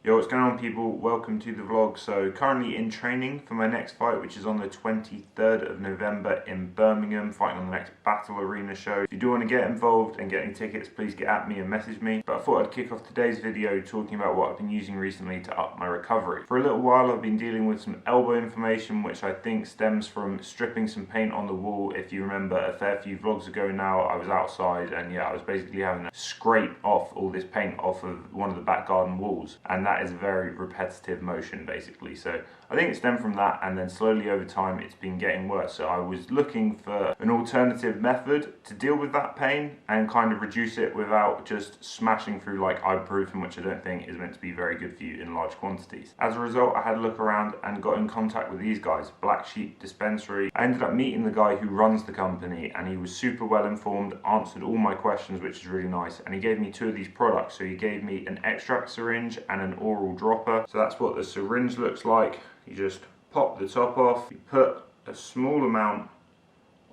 Yo, what's going on, people? Welcome to the vlog. So currently in training for my next fight, which is on the 23rd of November in Birmingham, fighting on the next Battle Arena show. If you do want to get involved and get any tickets, please get at me and message me. But I thought I'd kick off today's video talking about what I've been using recently to up my recovery. For a little while I've been dealing with some elbow inflammation, which I think stems from stripping some paint on the wall. If you remember a fair few vlogs ago now, I was outside and yeah, I was basically having to scrape off all this paint off of one of the back garden walls, and that is a very repetitive motion basically. So I think it stemmed from that, and then slowly over time it's been getting worse. So I was looking for an alternative method to deal with that pain and kind of reduce it without just smashing through like ibuprofen, which I don't think is meant to be very good for you in large quantities. As a result, I had a look around and got in contact with these guys, Black Sheep Dispensary. I ended up meeting the guy who runs the company, and he was super well informed, answered all my questions, which is really nice, and he gave me two of these products. So he gave me an extract syringe and an oral dropper. So that's what the syringe looks like. You just pop the top off, you put a small amount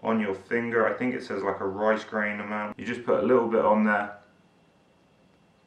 on your finger. I think it says like a rice grain amount. You just put a little bit on there,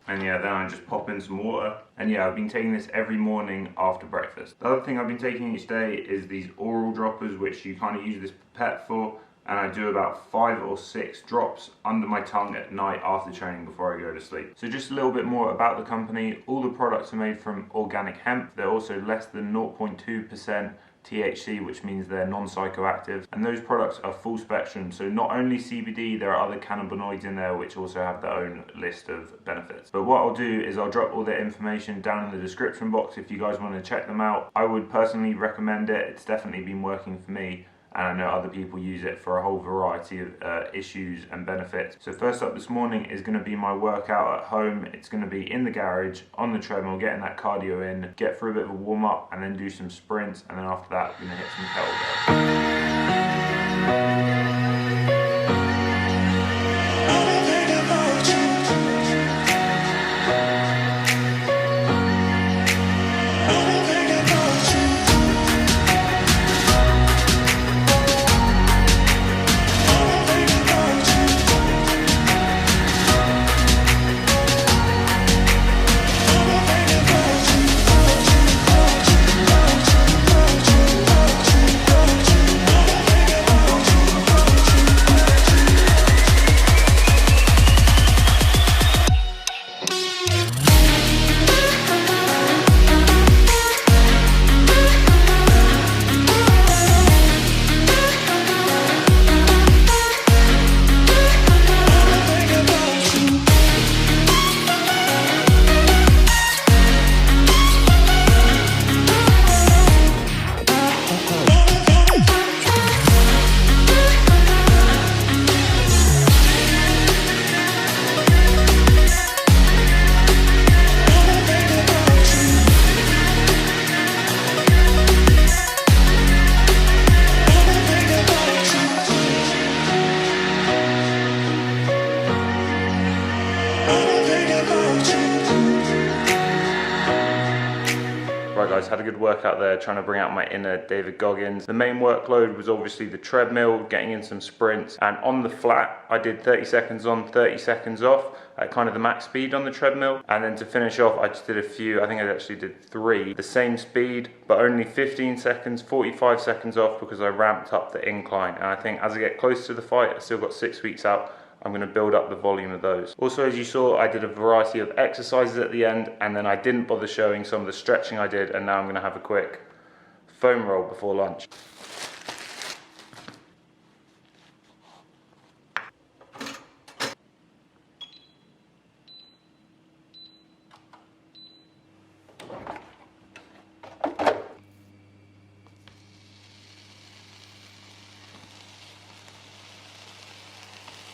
and yeah, then I just pop in some water. And yeah, I've been taking this every morning after breakfast. The other thing I've been taking each day is these oral droppers, which you kind of use this pipette for, and I do about 5 or 6 drops under my tongue at night after training before I go to sleep. So just a little bit more about the company. All the products are made from organic hemp. They're also less than 0.2% THC, which means they're non-psychoactive, and those products are full spectrum. So not only CBD, there are other cannabinoids in there which also have their own list of benefits. But what I'll do is I'll drop all their information down in the description box if you guys want to check them out. I would personally recommend it. It's definitely been working for me, and I know other people use it for a whole variety of issues and benefits. So first up this morning is going to be my workout at home. It's going to be in the garage, on the treadmill, getting that cardio in, get through a bit of a warm up, and then do some sprints, and then after that we're going to hit some kettlebells. Right guys, had a good workout there, trying to bring out my inner David Goggins. The main workload was obviously the treadmill, getting in some sprints, and on the flat I did 30 seconds on, 30 seconds off at kind of the max speed on the treadmill. And then to finish off, I just did a few, I think I actually did 3, the same speed, but only 15 seconds, 45 seconds off, because I ramped up the incline. And I think as I get close to the fight, I still got 6 weeks out, I'm going to build up the volume of those. Also, as you saw, I did a variety of exercises at the end, and then I didn't bother showing some of the stretching I did, and now I'm going to have a quick foam roll before lunch.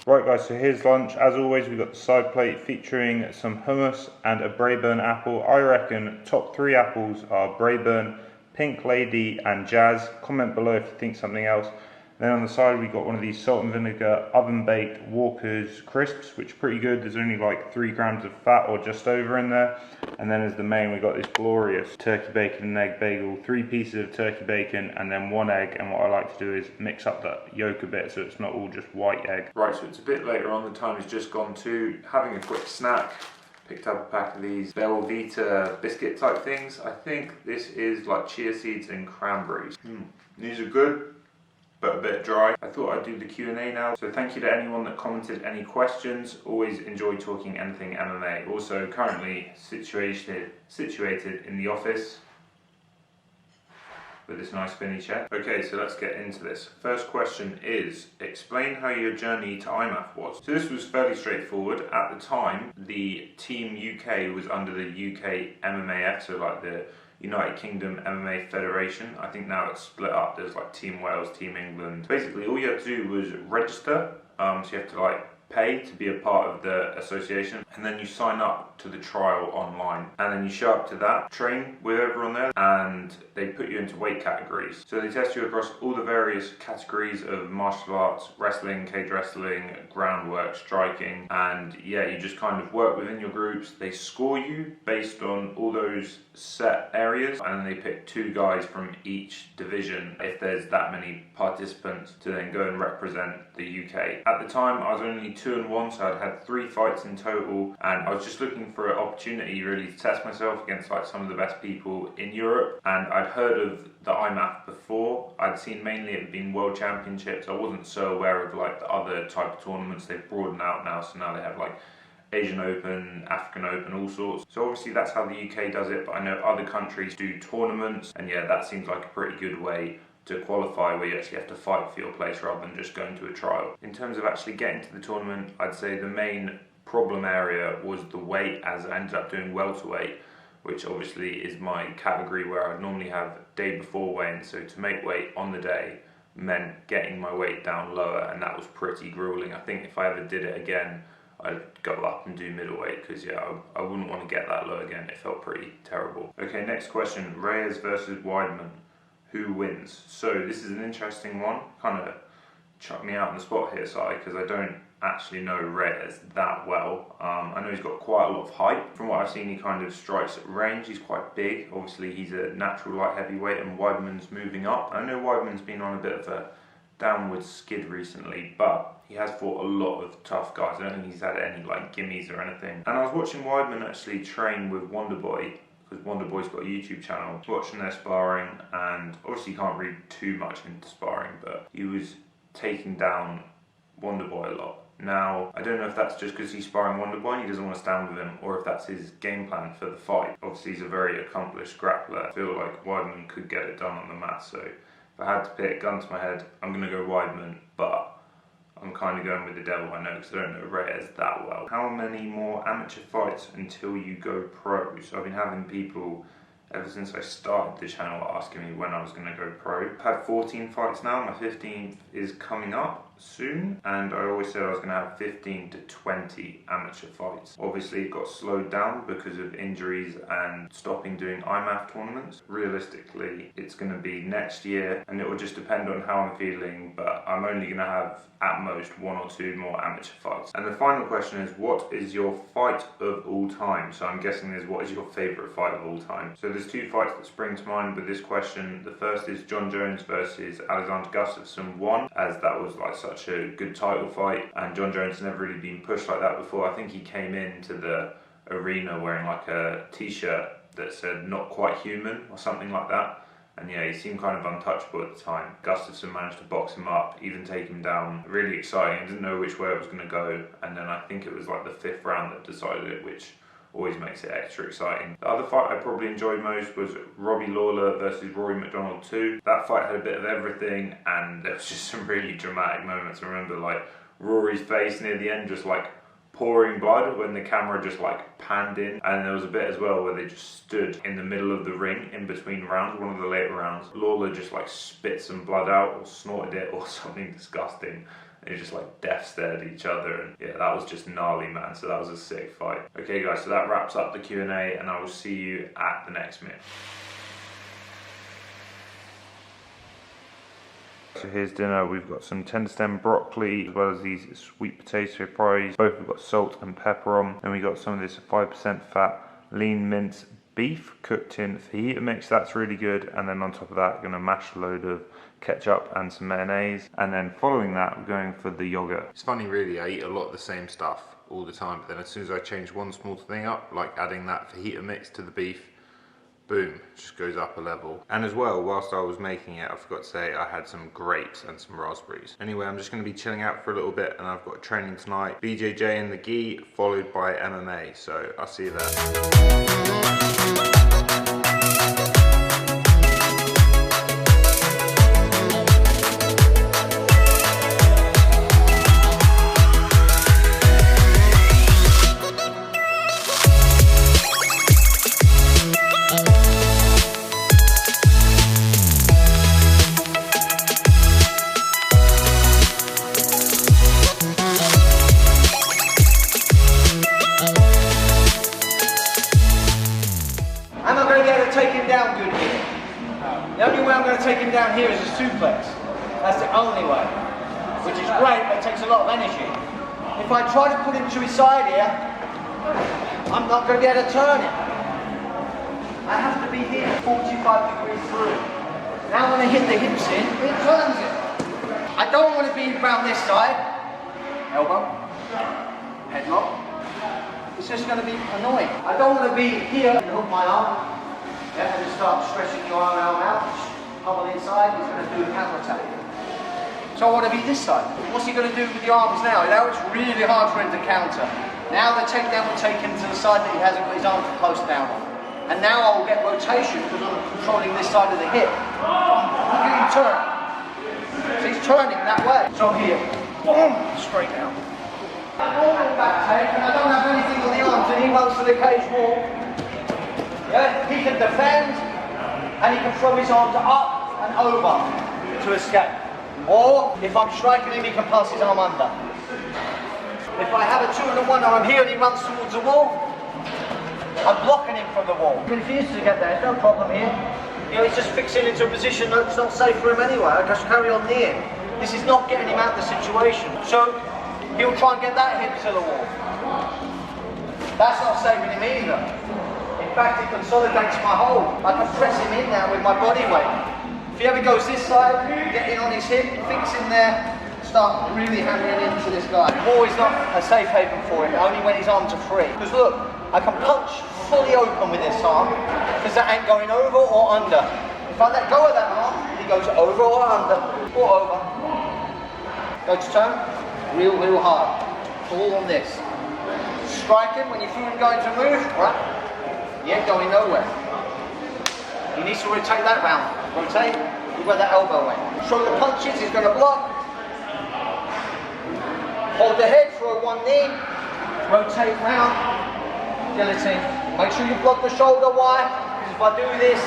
Right guys, so here's lunch. As always, we've got the side plate featuring some hummus and a Brayburn apple. I reckon top 3 apples are Brayburn, Pink Lady and Jazz. Comment below if you think something else. Then on the side we got one of these salt and vinegar oven baked Walker's crisps, which are pretty good. There's only like 3 grams of fat or just over in there. And then as the main, we got this glorious turkey bacon and egg bagel, 3 pieces of turkey bacon and then 1 egg. And what I like to do is mix up that yolk a bit so it's not all just white egg. Right, so it's a bit later on, the time has just gone to having a quick snack. Picked up a pack of these Belvita biscuit type things. I think this is like chia seeds and cranberries. These are good, but a bit dry. I thought I'd do the Q&A now. So thank you to anyone that commented any questions. Always enjoy talking anything MMA. Also currently situated in the office with this nice spinny chair. Okay, so let's get into this. First question is, explain how your journey to IMAF was. So this was fairly straightforward. At the time, the Team UK was under the UK MMAF, so like the United Kingdom MMA Federation. I think now it's split up. There's like Team Wales, Team England. Basically, all you had to do was register. So you have to like pay to be a part of the association, and then you sign up to the trial online, and then you show up to that, train with everyone there, and they put you into weight categories. So they test you across all the various categories of martial arts: wrestling, cage wrestling, groundwork, striking, and yeah, you just kind of work within your groups. They score you based on all those set areas, and then they pick 2 guys from each division if there's that many participants to then go and represent the UK. At the time, I was only 2-1, so I'd had 3 fights in total, and I was just looking for an opportunity really to test myself against like some of the best people in Europe. And I'd heard of the IMAF before. I'd seen mainly it had been World Championships. I wasn't so aware of like the other type of tournaments. They've broadened out now, so now they have like Asian Open, African Open, all sorts. So obviously that's how the UK does it, but I know other countries do tournaments, and yeah, that seems like a pretty good way to qualify, where you actually have to fight for your place rather than just going to a trial. In terms of actually getting to the tournament, I'd say the main problem area was the weight, as I ended up doing welterweight, which obviously is my category where I'd normally have day before weigh-in. So to make weight on the day meant getting my weight down lower, and that was pretty grueling. I think if I ever did it again, I'd go up and do middleweight, because yeah, I wouldn't want to get that low again. It felt pretty terrible. Okay, next question. Reyes versus Weidman. Who wins? So this is an interesting one. Kind of chuck me out on the spot here, Si, because I don't actually know Reyes that well. I know he's got quite a lot of height. From what I've seen, he kind of strikes at range. He's quite big. Obviously, he's a natural light heavyweight, and Weidman's moving up. I know Weidman's been on a bit of a downward skid recently, but he has fought a lot of tough guys. I don't think he's had any like gimmies or anything. And I was watching Weidman actually train with Wonderboy, because Wonderboy's got a YouTube channel, watching their sparring, and obviously you can't read too much into sparring, but he was taking down Wonderboy a lot. Now, I don't know if that's just because he's sparring Wonderboy and he doesn't want to stand with him, or if that's his game plan for the fight. Obviously he's a very accomplished grappler. I feel like Weidman could get it done on the mat, so if I had to pick, gun to my head, I'm going to go Weidman, but I'm kind of going with the devil I know, because I don't know Reyes that well. How many more amateur fights until you go pro? So I've been having people ever since I started the channel asking me when I was going to go pro. I've had 14 fights now. My 15th is coming up soon, and I always said I was going to have 15 to 20 amateur fights. Obviously it got slowed down because of injuries and stopping doing IMAF tournaments. Realistically, it's going to be next year, and it will just depend on how I'm feeling, but I'm only going to have at most 1 or 2 more amateur fights. And the final question is, what is your fight of all time? So I'm guessing there's what is your favourite fight of all time. So there's 2 fights that spring to mind with this question. The first is John Jones versus Alexander Gustafsson 1, as that was like such a good title fight, and John Jones has never really been pushed like that before. I think he came into the arena wearing like a t-shirt that said "not quite human" or something like that, and yeah, he seemed kind of untouchable at the time. Gustafsson managed to box him up, even take him down. Really exciting. I didn't know which way it was going to go, and then I think it was like the 5th round that decided it, which always makes it extra exciting. The other fight I probably enjoyed most was Robbie Lawler versus Rory McDonald 2. That fight had a bit of everything, and there was just some really dramatic moments. I remember like Rory's face near the end just like pouring blood when the camera just like panned in, and there was a bit as well where they just stood in the middle of the ring in between rounds, one of the later rounds. Lawler just like spit some blood out or snorted it or something disgusting. They just like death stared at each other, and yeah, that was just gnarly, man. So that was a sick fight. Okay guys, so that wraps up the Q&A, and I will see you at the next minute. So here's dinner. We've got some tender stem broccoli, as well as these sweet potato fries. Both have got salt and pepper on. And we got some of this 5% fat lean mince beef cooked in fajita mix. That's really good. And then on top of that, gonna mash a load of ketchup and some mayonnaise. And then following that, we're going for the yogurt. It's funny really, I eat a lot of the same stuff all the time, but then as soon as I change one small thing up, like adding that fajita mix to the beef, boom, it just goes up a level. And as well, whilst I was making it, I forgot to say I had some grapes and some raspberries. Anyway, I'm just going to be chilling out for a little bit, and I've got training tonight, BJJ in the gi, followed by MMA, so I'll see you there. The only way I'm going to take him down here is a suplex. That's the only way. Which is great, but it takes a lot of energy. If I try to put him to his side here, I'm not going to be able to turn it. I have to be here 45 degrees through. Now when I hit the hips in, it turns it. I don't want to be around this side. Elbow. Headlock. It's just going to be annoying. I don't want to be here and hook my arm. Yeah, and just start stretching your arm out, pummel inside, he's going to do a counter attack. So I want to be this side. What's he going to do with the arms now? Now it's really hard for him to counter. Now the takedown will take him to the side that he hasn't got his arm close down on. And now I will get rotation because I'm controlling this side of the hip. Look at him turn. So he's turning that way. So here, boom, straight down. Normal back take, and I don't have anything on the arms, and he goes for the cage walk. Yeah, he can defend, and he can throw his arms up and over to escape. Or, if I'm striking him, he can pass his arm under. If I have a 2-on-1 and I'm here and he runs towards the wall, I'm blocking him from the wall. He refuses to get there, no problem here. You know, he's just fixing into a position that's not safe for him anyway. I just carry on near him. This is not getting him out of the situation. So, he'll try and get that hip to the wall. That's not saving him either. In fact, it consolidates my hold. I can press him in now with my body weight. If he ever goes this side, get in on his hip, fix him there, start really hammering into this guy. Wall is not a safe haven for him, only when his arms are free. Because look, I can punch fully open with this arm, because that ain't going over or under. If I let go of that arm, he goes over or under, or over. Go to turn, real hard. Pull on this. Strike him when you feel him going to move, right? He ain't going nowhere. He needs to rotate that round. Rotate, look where that elbow went. Throw the punches, he's going to block. Hold the head, throw one knee. Rotate round. Guillotine. Make sure you block the shoulder. Why? Because if I do this,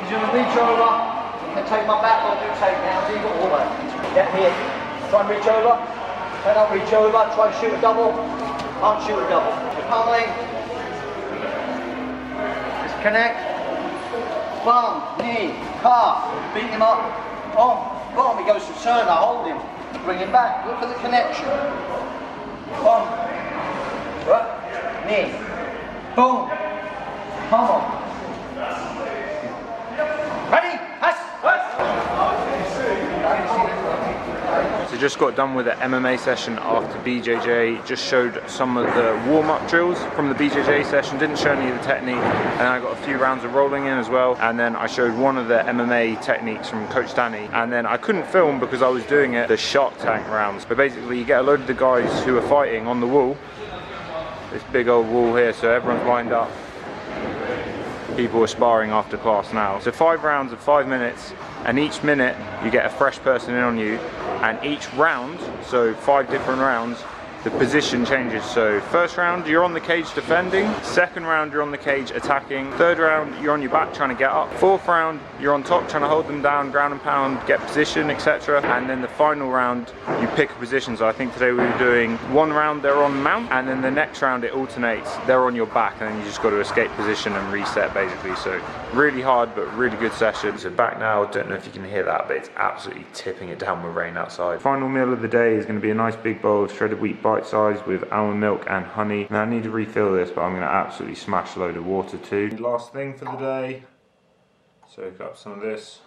he's going to reach over. He can take my back or do takedowns, either or. Get here. Try and reach over. Cannot reach over. Try and shoot a double. Can't shoot a double. Pummeling. Connect, bum, knee, calf, beat him up, boom, he goes to turn, I hold him, bring him back, look at the connection, boom, knee, boom, pummel, ready, So just got done with the MMA session after BJJ, just showed some of the warm-up drills from the BJJ session, didn't show any of the technique, and then I got a few rounds of rolling in as well, and then I showed one of the MMA techniques from Coach Danny, and then I couldn't film because I was doing the Shark Tank rounds, but basically you get a load of the guys who are fighting on the wall, this big old wall here, so everyone's lined up. People are sparring after class now. So 5 rounds of 5 minutes, and each minute you get a fresh person in on you, and each round, so 5 different rounds, the position changes. So first round you're on the cage defending, second round you're on the cage attacking, third round you're on your back trying to get up, fourth round you're on top trying to hold them down, ground and pound, get position, etc. And then the final round you pick a position. So I think today we were doing 1 round they're on mount, and then the next round it alternates, they're on your back, and then you just got to escape position and reset basically. So really hard but really good session. So back now, don't know if you can hear that, but it's absolutely tipping it down with rain outside. Final meal of the day is going to be a nice big bowl of shredded wheat bite size with almond milk and honey. Now I need to refill this, but I'm going to absolutely smash a load of water too. Last thing for the day, soak up some of this.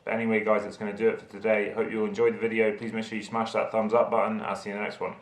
But anyway guys, that's going to do it for today. Hope you all enjoyed the video. Please make sure you smash that thumbs up button. I'll see you in the next one.